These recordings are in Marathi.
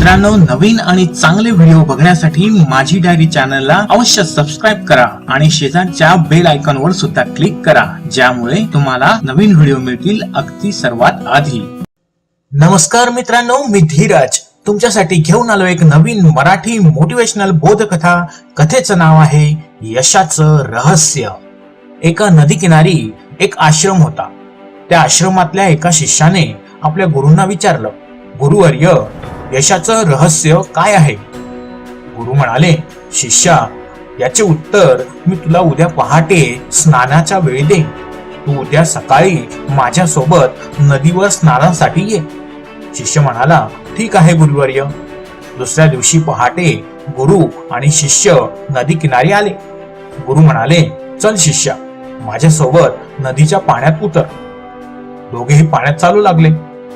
मित्रांनो, नवीन आणि चांगले व्हिडिओ बघण्यासाठी माझी डायरी चॅनलला अवश्य सबस्क्राईब करा आणि शेजारच्या बेल आयकॉन वर सुद्धा क्लिक करा, ज्यामुळे तुम्हाला नवीन व्हिडिओ मिळतील अगदी सर्वात आधी. नमस्कार मित्रांनो, मी धीरज तुमच्यासाठी घेऊन आलो एक नवीन मराठी मोटिवेशनल बोधकथा. कथेचं नाव आहे यशाचं रहस्य. एका नदी किनारी एक आश्रम होता. त्या आश्रमातल्या एका शिष्याने आपल्या गुरूंना विचारलं, गुरुवर्य, यशाचं रहस्य काय आहे? गुरु म्हणाले, शिष्या, याचे उत्तर मी तुला उद्या पहाटे स्नानाच्या वेळी देईन. तू उद्या सकाळी माझ्या सोबत नदीवर स्नानासाठी ये. शिष्य म्हणाला, ठीक आहे गुरुवर्य. दुसऱ्या दिवशी पहाटे गुरु आणि शिष्य नदी किनारी आले. गुरु म्हणाले, चल शिष्या, माझ्या सोबत नदीच्या पाण्यात उतर. दोघेही पाण्यात चालू लागले.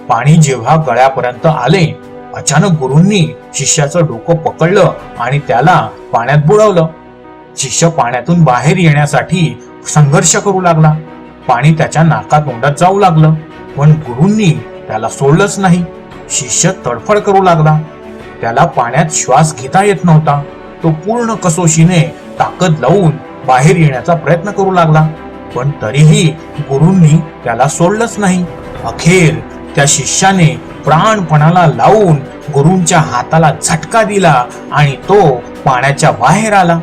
पाणी जेव्हा गळ्यापर्यंत आले, अचानक गुरूंनी शिष्याचं डोकं पकडलं आणि त्याला पाण्यात बुडवलं. शिष्य पाण्यातून बाहेर येण्यासाठी संघर्ष करू लागला. पाणी त्याच्या नाकातोंडात जाऊ लागलं, पण गुरूंनी त्याला सोडलंच नाही. शिष्य तडफड करू लागला. त्याला पाण्यात श्वास घेता येत नव्हता. तो पूर्ण कसोशीने ताकद लावून बाहेर येण्याचा प्रयत्न करू लागला, पण तरीही गुरूंनी त्याला सोडलंच नाही. अखेर त्या शिष्याने प्राणपणाला लावून गुरूंच्या हाताला झटका दिला आणि तो पाण्याच्या बाहेर आला.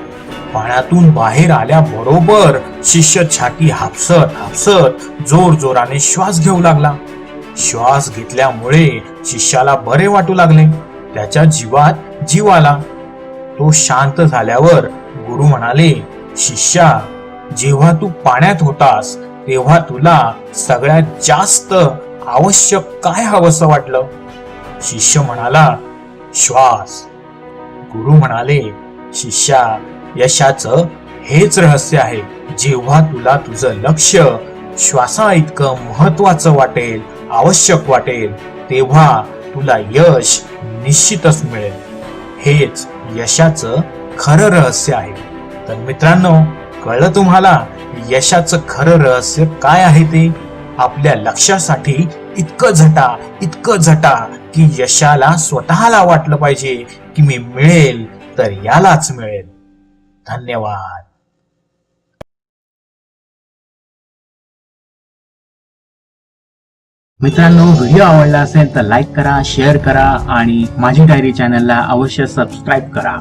पाण्यातून बाहेर आल्याबरोबर शिष्य छाती हापसत हापसत जोर जोराने श्वास घेऊ लागला. श्वास घेतल्यामुळे शिष्याला बरे वाटू लागले. त्याच्या जीवात जीव आला. तो शांत झाल्यावर गुरु म्हणाले, शिष्या, जेव्हा तू पाण्यात होतास तेव्हा तुला सगळ्यात जास्त आवश्यक काय हवंसं वाटलं? शिष्य म्हणाला, श्वास. गुरु म्हणाले, शिष्या, यशाचं हेच रहस्य आहे. जेव्हा तुला तुझं लक्ष श्वासा इतकं महत्वाचं वाटेल, आवश्यक वाटेल, तेव्हा तुला यश निश्चितच मिळेल. हेच यशाचं खरं रहस्य आहे. तर मित्रांनो, कळलं तुम्हाला यशाचं खरं रहस्य काय आहे ते? आपल्या लक्ष्यासाठी इतकं झटा की यशाला स्वतःला वाटलं पाहिजे की मी मिळेल तर यालाच मिळेल. धन्यवाद. मित्रांनो, व्हिडिओ आवडला असेल तर लाईक करा, शेअर करा आणि माझी डायरी चॅनलला अवश्य सबस्क्राईब करा.